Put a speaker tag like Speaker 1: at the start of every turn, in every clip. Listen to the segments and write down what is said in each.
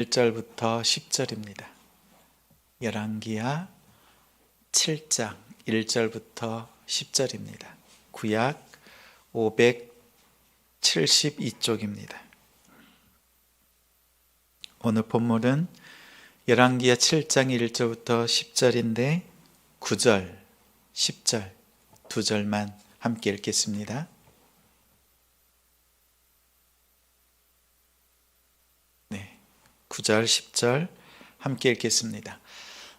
Speaker 1: 1절부터 10절입니다. 열왕기하 7장 1절부터 10절입니다. 구약 572쪽입니다. 오늘 본문은 열왕기하 7장 1절부터 10절인데 9절, 10절 두 절만 함께 읽겠습니다. 네, 9절, 10절 함께 읽겠습니다.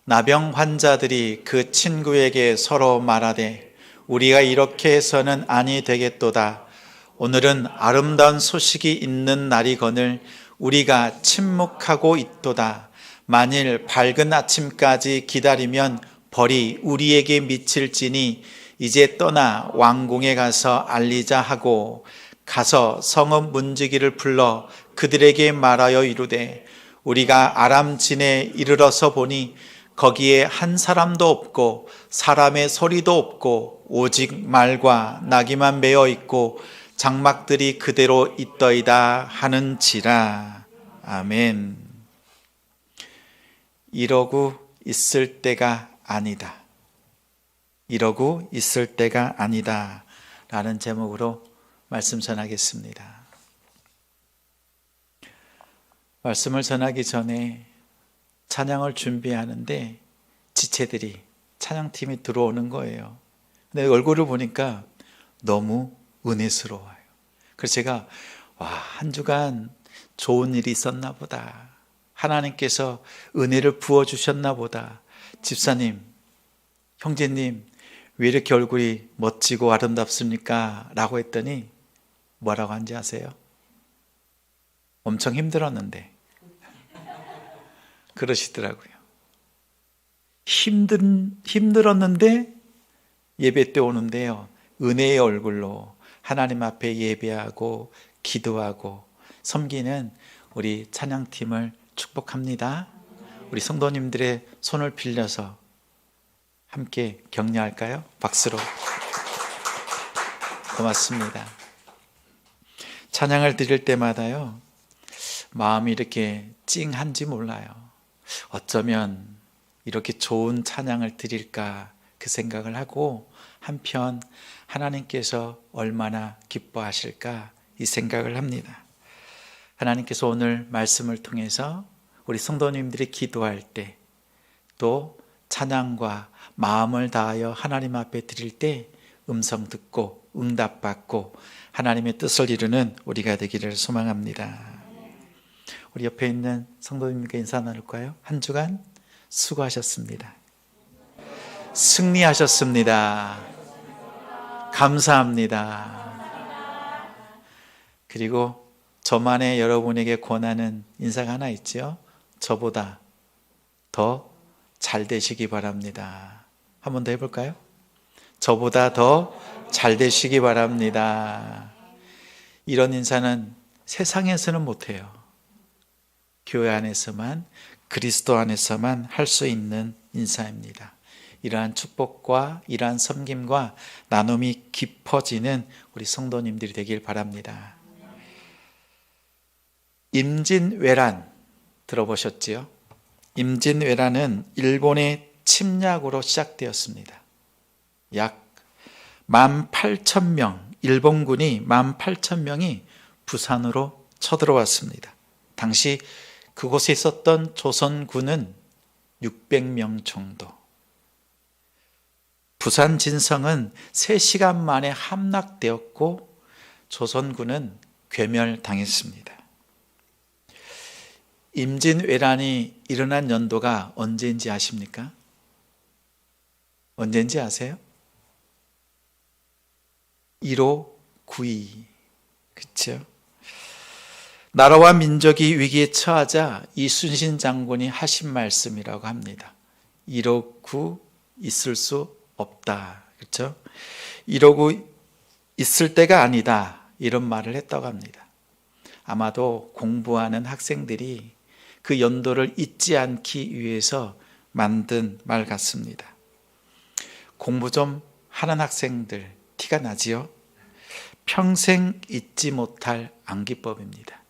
Speaker 1: 나병 환자들이 그 친구에게 서로 말하되 우리가 이렇게 해서는 아니 되겠도다. 오늘은 아름다운 소식이 있는 날이거늘 우리가 침묵하고 있도다. 만일 밝은 아침까지 기다리면 벌이 우리에게 미칠지니 이제 떠나 왕궁에 가서 알리자 하고 가서 성읍 문지기를 불러 그들에게 말하여 이르되 우리가 아람 진에 이르러서 보니 거기에 한 사람도 없고 사람의 소리도 없고 오직 말과 나귀만 메어 있고 장막들이 그대로 있더이다 하는지라. 아멘. 이러고 있을 때가 아니다. 이러고 있을 때가 아니다 라는 제목으로 말씀 전하겠습니다. 말씀을 전하기 전에 찬양을 준비하는데 지체들이 찬양팀이 들어오는 거예요. 근데 얼굴을 보니까 너무 은혜스러워요. 그래서 제가 한 주간 좋은 일이 있었나 보다. 하나님께서 은혜를 부어주셨나 보다. 집사님, 형제님, 왜 이렇게 얼굴이 멋지고 아름답습니까? 라고 했더니 뭐라고 한지 아세요? 엄청 힘들었는데 그러시더라고요. 힘들었는데 예배 때 오는데요, 은혜의 얼굴로 하나님 앞에 예배하고 기도하고 섬기는 우리 찬양팀을 축복합니다. 우리 성도님들의 손을 빌려서 함께 격려할까요? 박수로. 고맙습니다. 찬양을 드릴 때마다요, 마음이 이렇게 찡한지 몰라요. 어쩌면 이렇게 좋은 찬양을 드릴까 그 생각을 하고, 한편 하나님께서 얼마나 기뻐하실까 이 생각을 합니다. 하나님께서 오늘 말씀을 통해서 우리 성도님들이 기도할 때, 또 찬양과 마음을 다하여 하나님 앞에 드릴 때 음성 듣고 응답받고 하나님의 뜻을 이루는 우리가 되기를 소망합니다. 우리 옆에 있는 성도님께 인사 나눌까요? 한 주간 수고하셨습니다. 승리하셨습니다. 감사합니다. 그리고 저만의 여러분에게 권하는 인사가 하나 있죠. 저보다 더 잘 되시기 바랍니다. 한 번 더 해볼까요? 저보다 더 잘 되시기 바랍니다. 이런 인사는 세상에서는 못해요. 교회 안에서만, 그리스도 안에서만 할 수 있는 인사입니다. 이러한 축복과 이러한 섬김과 나눔이 깊어지는 우리 성도님들이 되길 바랍니다. 임진왜란 들어보셨지요? 임진왜란은 일본의 침략으로 시작되었습니다. 약 18,000명, 일본군이 18,000명이 부산으로 쳐들어왔습니다. 당시 그곳에 있었던 조선군은 600명 정도. 부산 진성은 3시간 만에 함락되었고 조선군은 괴멸당했습니다. 임진왜란이 일어난 연도가 언제인지 아십니까? 언제인지 아세요? 1592. 그렇죠? 나라와 민족이 위기에 처하자 이순신 장군이 하신 말씀이라고 합니다. 이러고 있을 수 없다. 그렇죠? 이러고 있을 때가 아니다. 이런 말을 했다고 합니다. 아마도 공부하는 학생들이 그 연도를 잊지 않기 위해서 만든 말 같습니다. 공부 좀 하는 학생들 티가 나지요? 평생 잊지 못할 암기법입니다.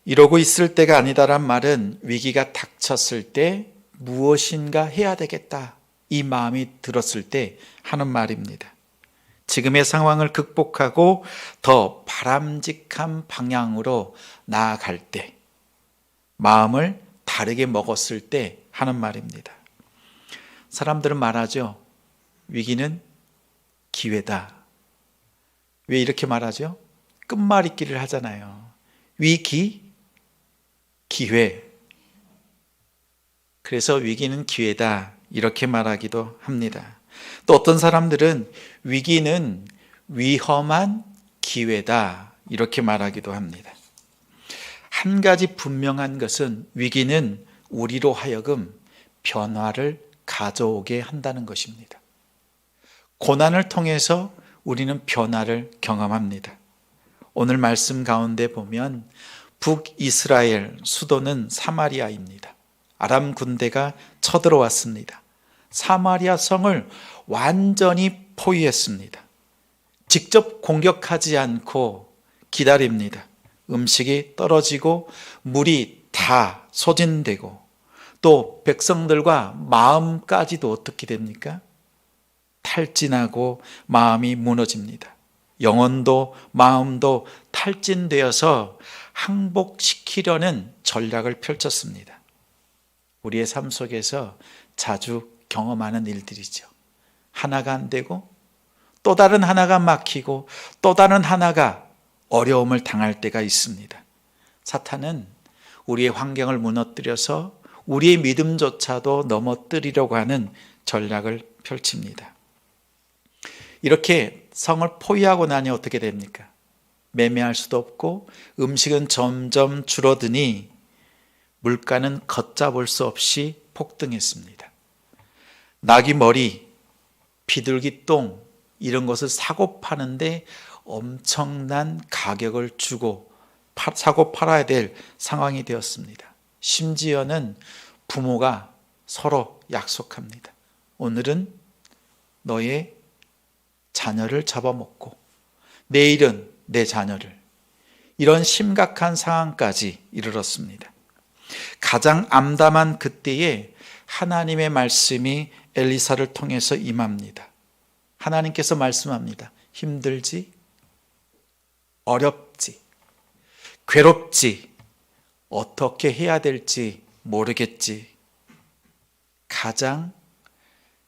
Speaker 1: 이러고 있을 때가 아니다란 말은 위기가 닥쳤을 때 무엇인가 해야 되겠다, 이 마음이 들었을 때 하는 말입니다. 지금의 상황을 극복하고 더 바람직한 방향으로 나아갈 때, 마음을 다르게 먹었을 때 하는 말입니다. 사람들은 말하죠. 위기는 기회다. 왜 이렇게 말하죠? 끝말잇기를 하잖아요. 위기, 기회. 그래서 위기는 기회다, 이렇게 말하기도 합니다. 또 어떤 사람들은 위기는 위험한 기회다, 이렇게 말하기도 합니다. 한 가지 분명한 것은 위기는 우리로 하여금 변화를 가져오게 한다는 것입니다. 고난을 통해서 우리는 변화를 경험합니다. 오늘 말씀 가운데 보면 북이스라엘 수도는 사마리아입니다. 아람 군대가 쳐들어왔습니다. 사마리아 성을 완전히 포위했습니다. 직접 공격하지 않고 기다립니다. 음식이 떨어지고 물이 다 소진되고 또 백성들과 마음까지도 어떻게 됩니까? 탈진하고 마음이 무너집니다. 영혼도 마음도 탈진되어서 항복시키려는 전략을 펼쳤습니다. 우리의 삶 속에서 자주 경험하는 일들이죠. 하나가 안 되고 또 다른 하나가 막히고 또 다른 하나가 어려움을 당할 때가 있습니다. 사탄은 우리의 환경을 무너뜨려서 우리의 믿음조차도 넘어뜨리려고 하는 전략을 펼칩니다. 이렇게 성을 포위하고 나니 어떻게 됩니까? 매매할 수도 없고 음식은 점점 줄어드니 물가는 걷잡을 수 없이 폭등했습니다. 나귀 머리, 비둘기 똥, 이런 것을 사고 파는데 엄청난 가격을 주고 사고 팔아야 될 상황이 되었습니다. 심지어는 부모가 서로 약속합니다. 오늘은 너의 자녀를 잡아먹고 내일은 내 자녀를, 이런 심각한 상황까지 이르렀습니다. 가장 암담한 그때에 하나님의 말씀이 엘리사를 통해서 임합니다. 하나님께서 말씀합니다. 힘들지? 어렵지? 괴롭지? 어떻게 해야 될지 모르겠지? 가장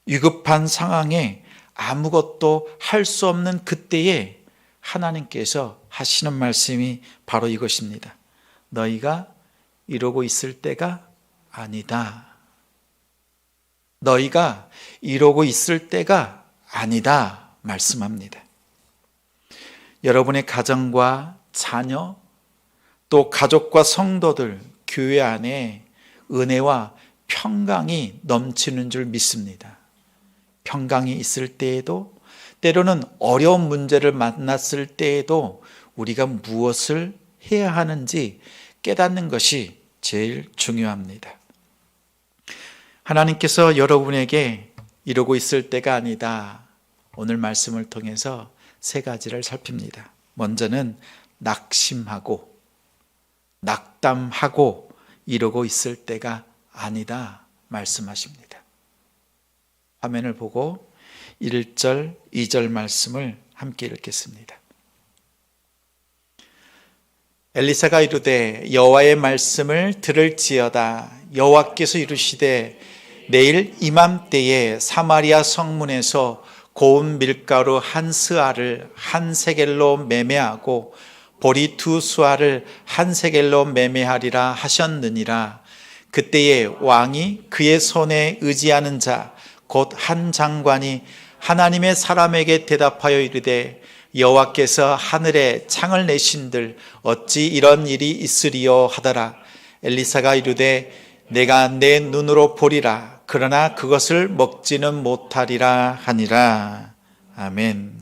Speaker 1: 위급한 상황에 아무것도 할 수 없는 그때에 하나님께서 하시는 말씀이 바로 이것입니다. 너희가 이러고 있을 때가 아니다. 너희가 이러고 있을 때가 아니다 말씀합니다. 여러분의 가정과 자녀, 또 가족과 성도들, 교회 안에 은혜와 평강이 넘치는 줄 믿습니다. 평강이 있을 때에도, 때로는 어려운 문제를 만났을 때에도 우리가 무엇을 해야 하는지 깨닫는 것이 제일 중요합니다. 하나님께서 여러분에게 이러고 있을 때가 아니다, 오늘 말씀을 통해서 세 가지를 살핍니다. 먼저는 낙심하고 낙담하고 이러고 있을 때가 아니다 말씀하십니다. 화면을 보고 1절, 2절 말씀을 함께 읽겠습니다. 엘리사가 이르되 여호와의 말씀을 들을지어다. 여호와께서 이르시되 내일 이맘때에 사마리아 성문에서 고운 밀가루 한 스아를 한 세겔로 매매하고 보리 두 수아를 한 세겔로 매매하리라 하셨느니라. 그때에 왕이 그의 손에 의지하는 자 곧 한 장관이 하나님의 사람에게 대답하여 이르되 여호와께서 하늘에 창을 내신들 어찌 이런 일이 있으리요 하더라. 엘리사가 이르되 내가 내 눈으로 보리라. 그러나 그것을 먹지는 못하리라 하니라. 아멘.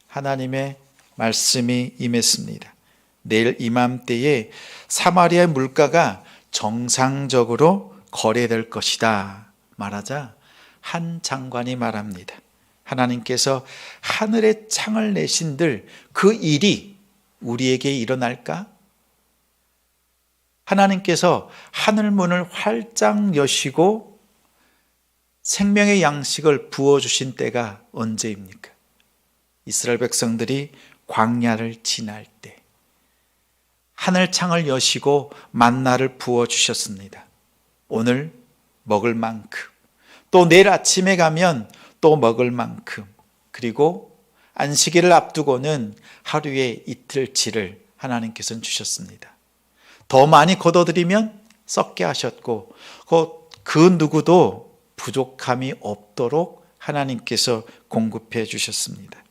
Speaker 1: 하나님의 말씀이 임했습니다. 내일 이맘때에 사마리아의 물가가 정상적으로 거래될 것이다 말하자 한 장관이 말합니다. 하나님께서 하늘에 창을 내신들 그 일이 우리에게 일어날까? 하나님께서 하늘문을 활짝 여시고 생명의 양식을 부어주신 때가 언제입니까? 이스라엘 백성들이 광야를 지날 때 하늘창을 여시고 만나를 부어주셨습니다. 오늘 먹을 만큼, 또 내일 아침에 가면 또 먹을 만큼, 그리고 안식일을 앞두고는 하루에 이틀치를 하나님께서는 주셨습니다. 더 많이 거둬들이면 썩게 하셨고 그 누구도 부족함이 없도록 하나님께서 공급해 주셨습니다.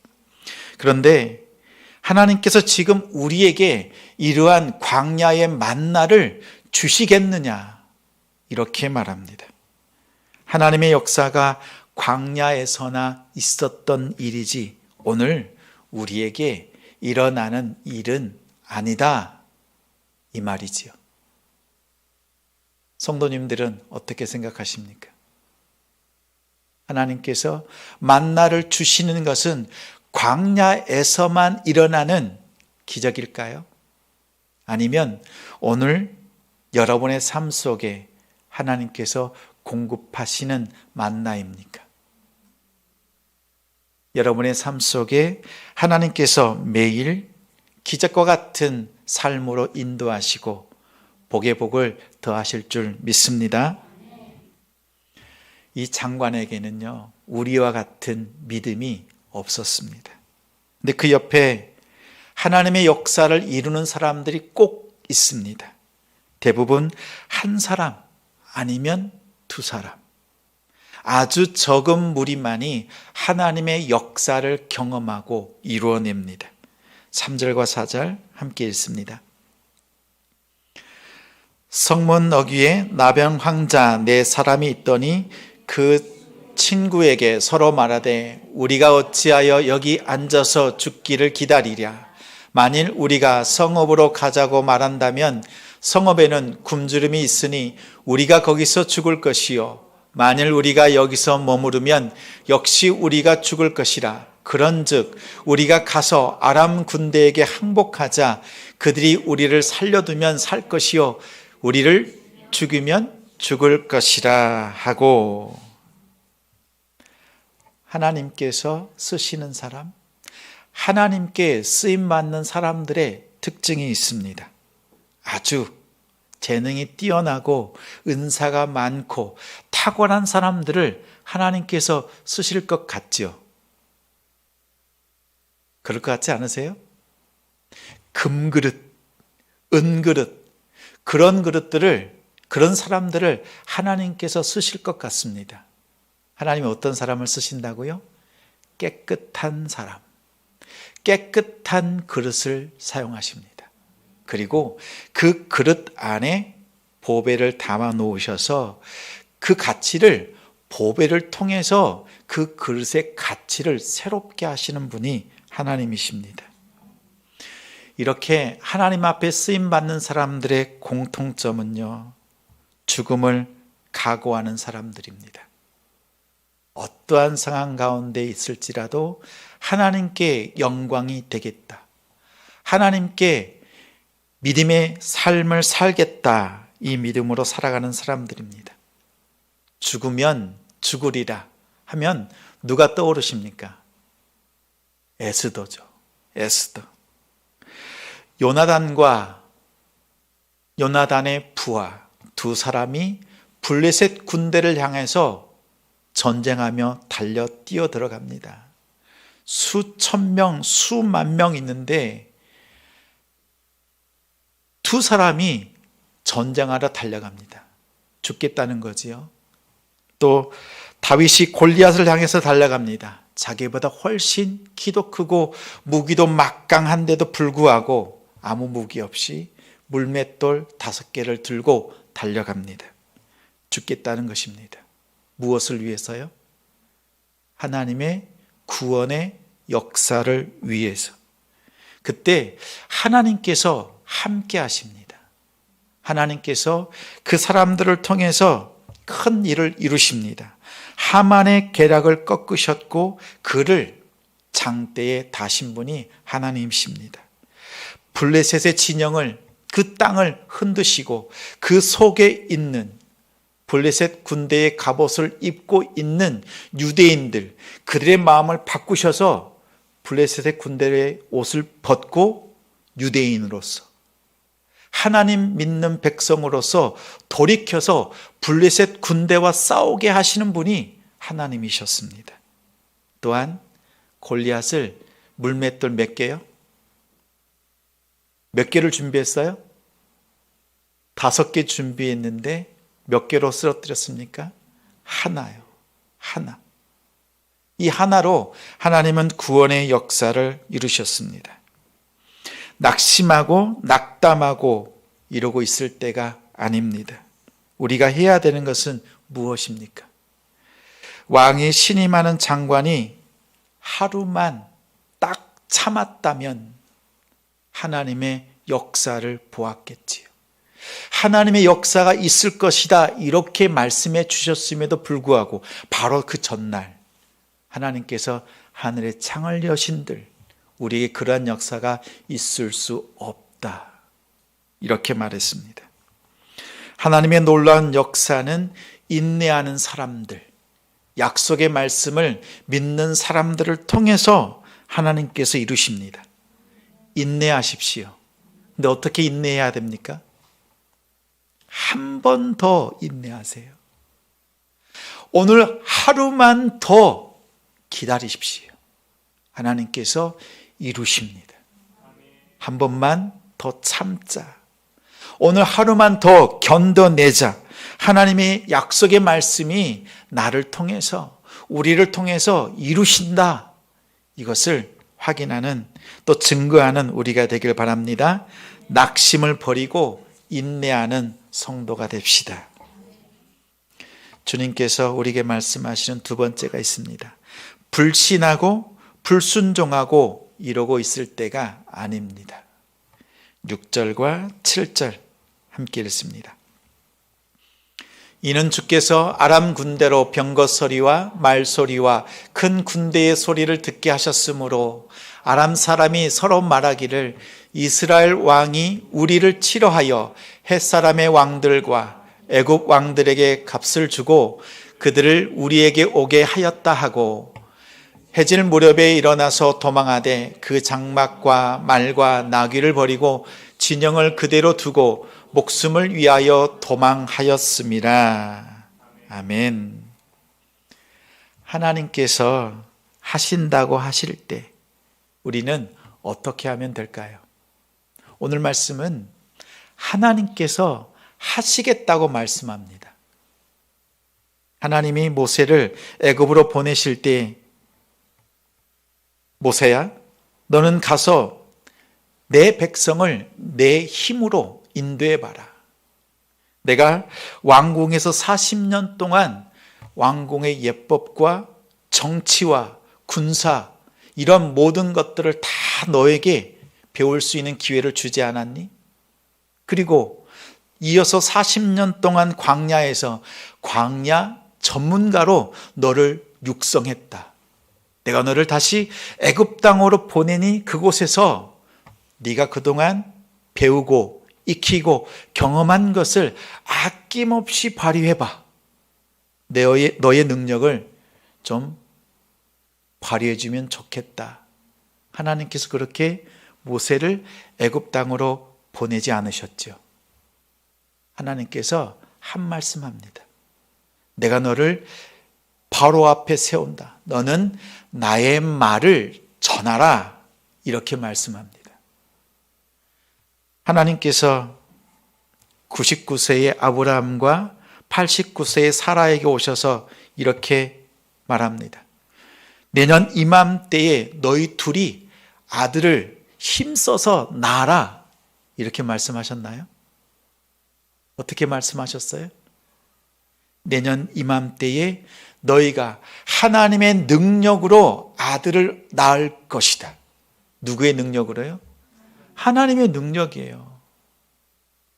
Speaker 1: 그런데 하나님께서 지금 우리에게 이러한 광야의 만나를 주시겠느냐, 이렇게 말합니다. 하나님의 역사가 광야에서나 있었던 일이지 오늘 우리에게 일어나는 일은 아니다, 이 말이지요. 성도님들은 어떻게 생각하십니까? 하나님께서 만나를 주시는 것은 광야에서만 일어나는 기적일까요? 아니면 오늘 여러분의 삶 속에 하나님께서 공급하시는 만나입니까? 여러분의 삶 속에 하나님께서 매일 기적과 같은 삶으로 인도하시고 복의 복을 더하실 줄 믿습니다. 이 장관에게는요, 우리와 같은 믿음이 없었습니다. 근데 그 옆에 하나님의 역사를 이루는 사람들이 꼭 있습니다. 대부분 한 사람 아니면 두 사람, 아주 적은 무리만이 하나님의 역사를 경험하고 이루어냅니다. 3절과 4절 함께 읽습니다. 성문 어귀에 나병 황자 네 사람이 있더니 그 친구에게 서로 말하되 우리가 어찌하여 여기 앉아서 죽기를 기다리랴. 만일 우리가 성읍으로 가자고 말한다면 성읍에는 굶주림이 있으니 우리가 거기서 죽을 것이요 만일 우리가 여기서 머무르면 역시 우리가 죽을 것이라. 그런즉 우리가 가서 아람 군대에게 항복하자. 그들이 우리를 살려두면 살 것이요 우리를 죽이면 죽을 것이라 하고. 하나님께서 쓰시는 사람, 하나님께 쓰임받는 사람들의 특징이 있습니다. 아주 재능이 뛰어나고 은사가 많고 탁월한 사람들을 하나님께서 쓰실 것 같죠? 그럴 것 같지 않으세요? 금그릇, 은그릇, 그런 사람들을 하나님께서 쓰실 것 같습니다. 하나님이 어떤 사람을 쓰신다고요? 깨끗한 사람, 깨끗한 그릇을 사용하십니다. 그리고 그 그릇 안에 보배를 담아 놓으셔서 그 가치를 보배를 통해서 그 그릇의 가치를 새롭게 하시는 분이 하나님이십니다. 이렇게 하나님 앞에 쓰임받는 사람들의 공통점은요, 죽음을 각오하는 사람들입니다. 어떠한 상황 가운데 있을지라도 하나님께 영광이 되겠다, 하나님께 믿음의 삶을 살겠다, 이 믿음으로 살아가는 사람들입니다. 죽으면 죽으리라 하면 누가 떠오르십니까? 에스더죠. 에스더. 요나단의 부하 두 사람이 블레셋 군대를 향해서 전쟁하며 달려 뛰어 들어갑니다. 수천 명, 수만 명 있는데 두 사람이 전쟁하러 달려갑니다. 죽겠다는 거지요. 또 다윗이 골리앗을 향해서 달려갑니다. 자기보다 훨씬 키도 크고 무기도 막강한데도 불구하고 아무 무기 없이 물맷돌 5개를 들고 달려갑니다. 죽겠다는 것입니다. 무엇을 위해서요? 하나님의 구원의 역사를 위해서. 그때 하나님께서 함께 하십니다. 하나님께서 그 사람들을 통해서 큰 일을 이루십니다. 하만의 계략을 꺾으셨고 그를 장대에 다신 분이 하나님이십니다. 블레셋의 진영을 그 땅을 흔드시고 그 속에 있는 블레셋 군대의 갑옷을 입고 있는 유대인들, 그들의 마음을 바꾸셔서 블레셋의 군대의 옷을 벗고 유대인으로서, 하나님 믿는 백성으로서 돌이켜서 블레셋 군대와 싸우게 하시는 분이 하나님이셨습니다. 또한 골리앗을 물맷돌 몇 개요? 몇 개를 준비했어요? 5개 준비했는데 몇 개로 쓰러뜨렸습니까? 하나요. 하나. 이 하나로 하나님은 구원의 역사를 이루셨습니다. 낙심하고 낙담하고 이러고 있을 때가 아닙니다. 우리가 해야 되는 것은 무엇입니까? 왕이 신임하는 장관이 하루만 딱 참았다면 하나님의 역사를 보았겠지요. 하나님의 역사가 있을 것이다 이렇게 말씀해 주셨음에도 불구하고 바로 그 전날 하나님께서 하늘의 창을 여신들 우리에게 그러한 역사가 있을 수 없다 이렇게 말했습니다. 하나님의 놀라운 역사는 인내하는 사람들, 약속의 말씀을 믿는 사람들을 통해서 하나님께서 이루십니다. 인내하십시오. 근데 어떻게 인내해야 됩니까? 한 번 더 인내하세요. 오늘 하루만 더 기다리십시오. 하나님께서 이루십니다. 한 번만 더 참자. 오늘 하루만 더 견뎌내자. 하나님의 약속의 말씀이 나를 통해서, 우리를 통해서 이루신다. 이것을 확인하는, 또 증거하는 우리가 되길 바랍니다. 낙심을 버리고 인내하는 성도가 됩시다. 주님께서 우리에게 말씀하시는 두 번째가 있습니다. 불신하고 불순종하고 이러고 있을 때가 아닙니다. 6절과 7절 함께 읽습니다. 이는 주께서 아람 군대로 병거소리와 말소리와 큰 군대의 소리를 듣게 하셨으므로 아람 사람이 서로 말하기를 이스라엘 왕이 우리를 치러하여 헷사람의 왕들과 애굽 왕들에게 값을 주고 그들을 우리에게 오게 하였다 하고 해질 무렵에 일어나서 도망하되 그 장막과 말과 나귀를 버리고 진영을 그대로 두고 목숨을 위하여 도망하였음이라. 아멘. 하나님께서 하신다고 하실 때 우리는 어떻게 하면 될까요? 오늘 말씀은 하나님께서 하시겠다고 말씀합니다. 하나님이 모세를 애굽으로 보내실 때 모세야, 너는 가서 내 백성을 내 힘으로 인도해봐라. 내가 왕궁에서 40년 동안 왕궁의 예법과 정치와 군사 이런 모든 것들을 다 너에게 배울 수 있는 기회를 주지 않았니? 그리고 이어서 40년 동안 광야에서 광야 전문가로 너를 육성했다. 내가 너를 다시 애굽 땅으로 보내니 그곳에서 네가 그동안 배우고 익히고 경험한 것을 아낌없이 발휘해봐. 너의 능력을 좀 발휘해주면 좋겠다. 하나님께서 그렇게 모세를 애굽 땅으로 보내지 않으셨죠. 하나님께서 한 말씀합니다. 내가 너를 바로 앞에 세운다. 너는 나의 말을 전하라. 이렇게 말씀합니다. 하나님께서 99세의 아브라함과 89세의 사라에게 오셔서 이렇게 말합니다. 내년 이맘때에 너희 둘이 아들을 힘써서 낳아라. 이렇게 말씀하셨나요? 어떻게 말씀하셨어요? 내년 이맘때에 너희가 하나님의 능력으로 아들을 낳을 것이다. 누구의 능력으로요? 하나님의 능력이에요.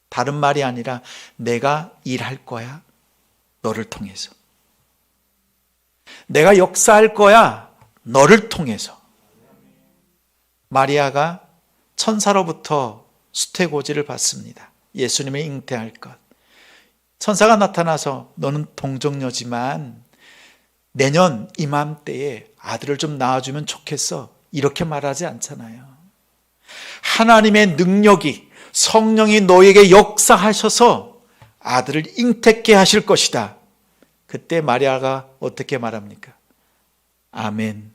Speaker 1: 다른 말이 아니라 내가 일할 거야. 너를 통해서. 내가 역사할 거야. 너를 통해서. 마리아가 천사로부터 수태고지를 받습니다. 예수님의 잉태할 것. 천사가 나타나서 너는 동정녀지만 내년 이맘때에 아들을 좀 낳아주면 좋겠어, 이렇게 말하지 않잖아요. 하나님의 능력이, 성령이 너에게 역사하셔서 아들을 잉태케 하실 것이다. 그때 마리아가 어떻게 말합니까? 아멘.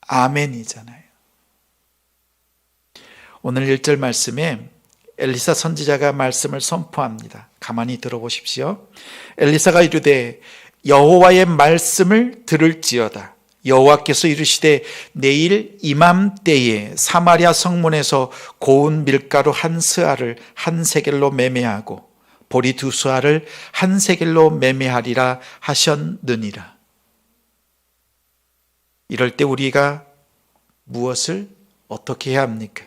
Speaker 1: 아멘이잖아요. 오늘 1절 말씀에 엘리사 선지자가 말씀을 선포합니다. 가만히 들어보십시오. 엘리사가 이르되 여호와의 말씀을 들을지어다. 여호와께서 이르시되 내일 이맘때에 사마리아 성문에서 고운 밀가루 한 스아를 한 세겔로 매매하고 보리 두 스아를 한 세겔로 매매하리라 하셨느니라. 이럴 때 우리가 무엇을 어떻게 해야 합니까?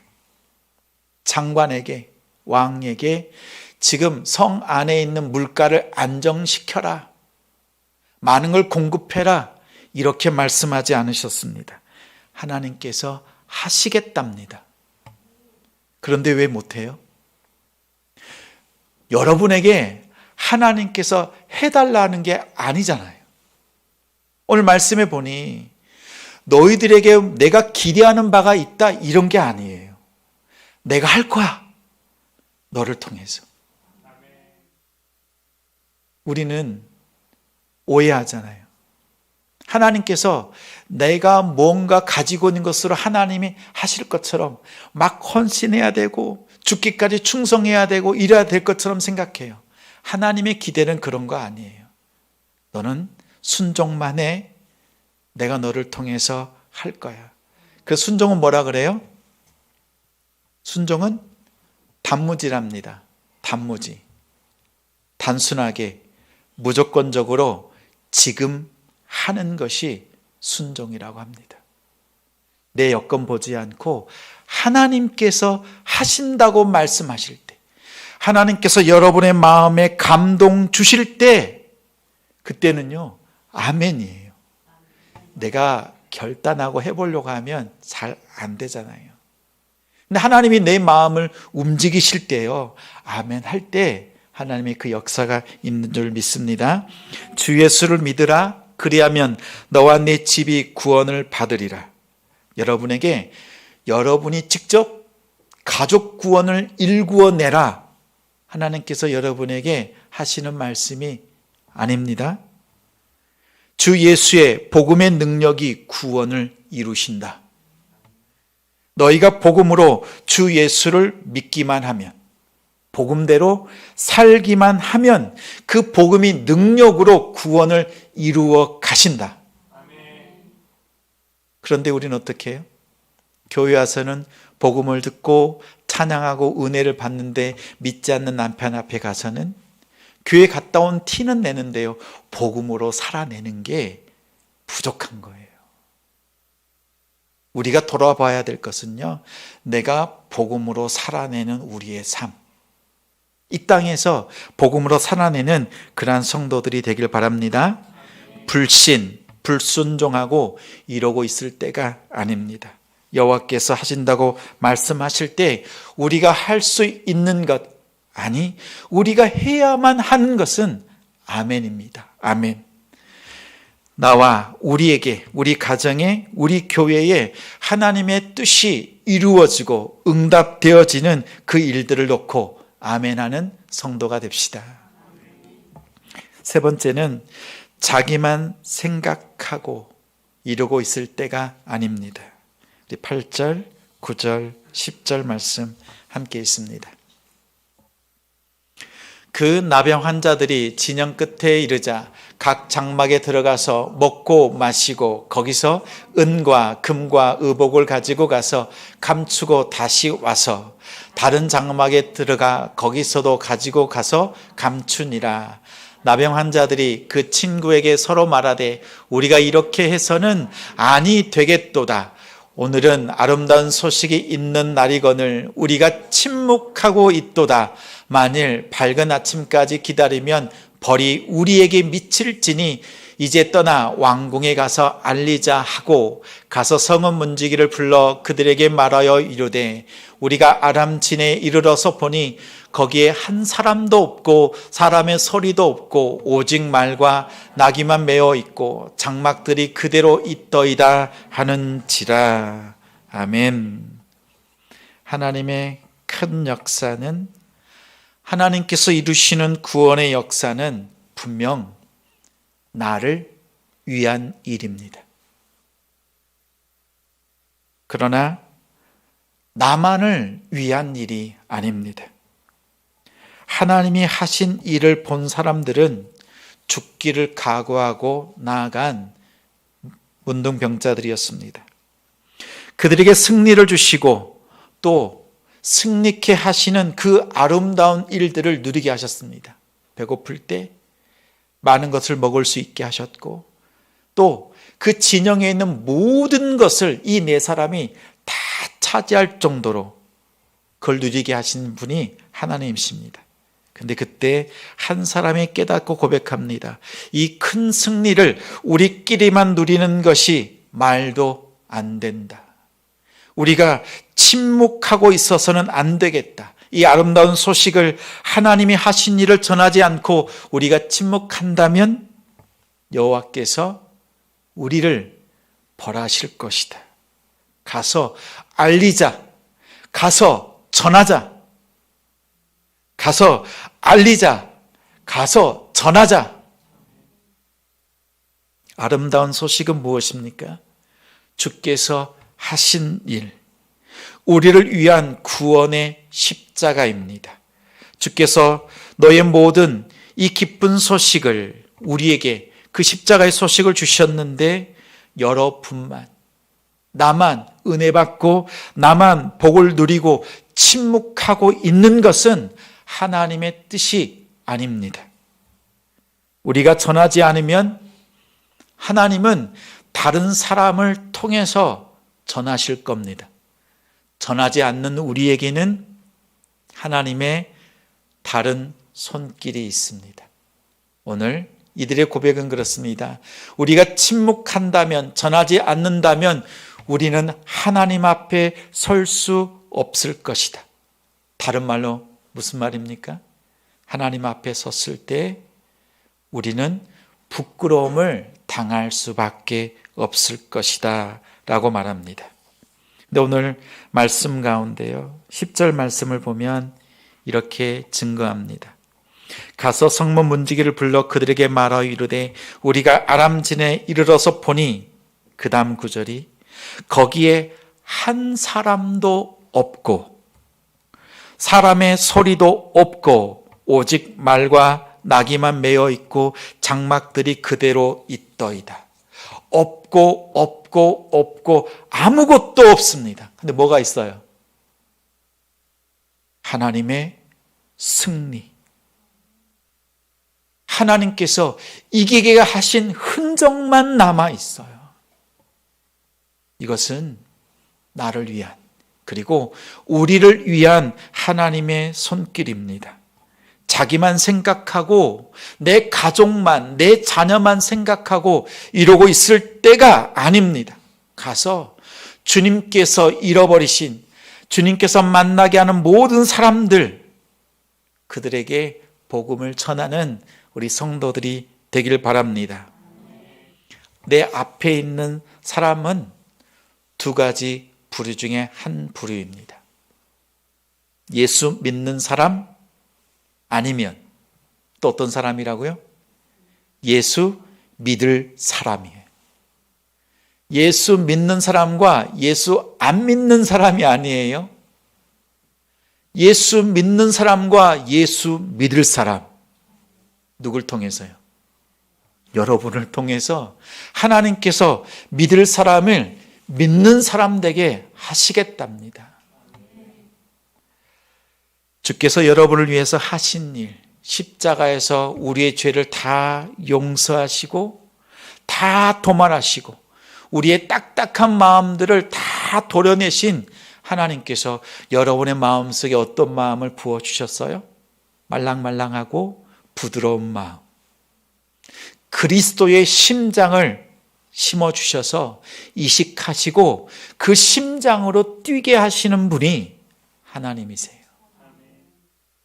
Speaker 1: 장관에게, 왕에게 지금 성 안에 있는 물가를 안정시켜라, 많은 걸 공급해라, 이렇게 말씀하지 않으셨습니다. 하나님께서 하시겠답니다. 그런데 왜 못해요? 여러분에게 하나님께서 해달라는 게 아니잖아요. 오늘 말씀해 보니 너희들에게 내가 기대하는 바가 있다, 이런 게 아니에요. 내가 할 거야, 너를 통해서. 우리는 오해하잖아요. 하나님께서 내가 뭔가 가지고 있는 것으로 하나님이 하실 것처럼 막 헌신해야 되고 죽기까지 충성해야 되고 이래야 될 것처럼 생각해요. 하나님의 기대는 그런 거 아니에요. 너는 순종만 해, 내가 너를 통해서 할 거야. 그 순종은 뭐라 그래요? 순종은 단무지랍니다. 단무지. 단순하게 무조건적으로 지금 하는 것이 순종이라고 합니다. 내 여건 보지 않고 하나님께서 하신다고 말씀하실 때, 하나님께서 여러분의 마음에 감동 주실 때, 그때는요 아멘이에요. 내가 결단하고 해보려고 하면 잘 안 되잖아요. 근데 하나님이 내 마음을 움직이실 때요, 아멘 할 때 하나님의 그 역사가 있는 줄 믿습니다. 주 예수를 믿으라. 그리하면 너와 내 집이 구원을 받으리라. 여러분에게 여러분이 직접 가족 구원을 일구어내라, 하나님께서 여러분에게 하시는 말씀이 아닙니다. 주 예수의 복음의 능력이 구원을 이루신다. 너희가 복음으로 주 예수를 믿기만 하면, 복음대로 살기만 하면 그 복음이 능력으로 구원을 이루어 가신다. 그런데 우리는 어떻게 해요? 교회 와서는 복음을 듣고 찬양하고 은혜를 받는데 믿지 않는 남편 앞에 가서는 교회 갔다 온 티는 내는데요, 복음으로 살아내는 게 부족한 거예요. 우리가 돌아봐야 될 것은요, 내가 복음으로 살아내는 우리의 삶, 이 땅에서 복음으로 살아내는 그러한 성도들이 되길 바랍니다. 불신, 불순종하고 이러고 있을 때가 아닙니다. 여호와께서 하신다고 말씀하실 때 우리가 할 수 있는 것, 아니 우리가 해야만 하는 것은 아멘입니다. 아멘. 나와 우리에게, 우리 가정에, 우리 교회에 하나님의 뜻이 이루어지고 응답되어지는 그 일들을 놓고 아멘하는 성도가 됩시다. 세 번째는 자기만 생각하고 이러고 있을 때가 아닙니다. 우리 8절, 9절, 10절 말씀 함께 있습니다. 그 나병 환자들이 진영 끝에 이르자 각 장막에 들어가서 먹고 마시고 거기서 은과 금과 의복을 가지고 가서 감추고 다시 와서 다른 장막에 들어가 거기서도 가지고 가서 감추니라. 나병 환자들이 그 친구에게 서로 말하되 우리가 이렇게 해서는 아니 되겠도다. 오늘은 아름다운 소식이 있는 날이거늘 우리가 침묵하고 있도다. 만일 밝은 아침까지 기다리면 벌이 우리에게 미칠지니 이제 떠나 왕궁에 가서 알리자 하고 가서 성읍 문지기를 불러 그들에게 말하여 이르되 우리가 아람진에 이르러서 보니 거기에 한 사람도 없고 사람의 소리도 없고 오직 말과 나귀만 메어 있고 장막들이 그대로 있더이다 하는지라. 아멘. 하나님의 큰 역사는, 하나님께서 이루시는 구원의 역사는 분명 나를 위한 일입니다. 그러나 나만을 위한 일이 아닙니다. 하나님이 하신 일을 본 사람들은 죽기를 각오하고 나아간 문둥병자들이었습니다. 그들에게 승리를 주시고 또 승리케 하시는 그 아름다운 일들을 누리게 하셨습니다. 배고플 때 많은 것을 먹을 수 있게 하셨고 또 그 진영에 있는 모든 것을 이 네 사람이 다 차지할 정도로 그걸 누리게 하신 분이 하나님이십니다. 근데 그때 한 사람이 깨닫고 고백합니다. 이 큰 승리를 우리끼리만 누리는 것이 말도 안 된다. 우리가 침묵하고 있어서는 안 되겠다. 이 아름다운 소식을, 하나님이 하신 일을 전하지 않고 우리가 침묵한다면 여호와께서 우리를 벌하실 것이다. 가서 알리자. 가서 전하자. 가서 알리자. 가서 전하자. 아름다운 소식은 무엇입니까? 주께서 하신 일, 우리를 위한 구원의 십자가입니다. 주께서 너의 모든 이 기쁜 소식을, 우리에게 그 십자가의 소식을 주셨는데 여러분만, 나만 은혜 받고 나만 복을 누리고 침묵하고 있는 것은 하나님의 뜻이 아닙니다. 우리가 전하지 않으면 하나님은 다른 사람을 통해서 전하실 겁니다. 전하지 않는 우리에게는 하나님의 다른 손길이 있습니다. 오늘 이들의 고백은 그렇습니다. 우리가 침묵한다면, 전하지 않는다면 우리는 하나님 앞에 설 수 없을 것이다. 다른 말로 무슨 말입니까? 하나님 앞에 섰을 때 우리는 부끄러움을 당할 수밖에 없을 것이다 라고 말합니다. 근데 오늘 말씀 가운데요, 10절 말씀을 보면 이렇게 증거합니다. 가서 성문 문지기를 불러 그들에게 말하여 이르되 우리가 아람진에 이르러서 보니, 그 다음 구절이 거기에 한 사람도 없고 사람의 소리도 없고 오직 말과 나귀만 메어 있고 장막들이 그대로 있더이다. 없고 아무것도 없습니다. 근데 뭐가 있어요? 하나님의 승리. 하나님께서 이기게 하신 흔적만 남아 있어요. 이것은 나를 위한, 그리고 우리를 위한 하나님의 손길입니다. 자기만 생각하고 내 가족만, 내 자녀만 생각하고 이러고 있을 때가 아닙니다. 가서 주님께서 잃어버리신, 주님께서 만나게 하는 모든 사람들, 그들에게 복음을 전하는 우리 성도들이 되길 바랍니다. 내 앞에 있는 사람은 두 가지 부류 중에 한 부류입니다. 예수 믿는 사람, 아니면 또 어떤 사람이라고요? 예수 믿을 사람이에요. 예수 믿는 사람과 예수 안 믿는 사람이 아니에요. 예수 믿는 사람과 예수 믿을 사람. 누굴 통해서요? 여러분을 통해서 하나님께서 믿을 사람을 믿는 사람 되게 하시겠답니다. 주께서 여러분을 위해서 하신 일, 십자가에서 우리의 죄를 다 용서하시고 다 도말하시고 우리의 딱딱한 마음들을 다 도려내신 하나님께서 여러분의 마음속에 어떤 마음을 부어주셨어요? 말랑말랑하고 부드러운 마음. 그리스도의 심장을 심어주셔서 이식하시고 그 심장으로 뛰게 하시는 분이 하나님이세요.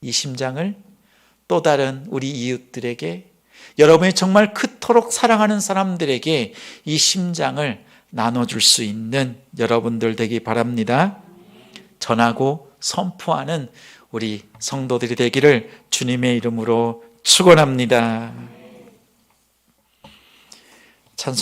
Speaker 1: 이 심장을 또 다른 우리 이웃들에게, 여러분이 정말 그토록 사랑하는 사람들에게 이 심장을 나눠줄 수 있는 여러분들 되기 바랍니다. 전하고 선포하는 우리 성도들이 되기를 주님의 이름으로 축원합니다. 찬송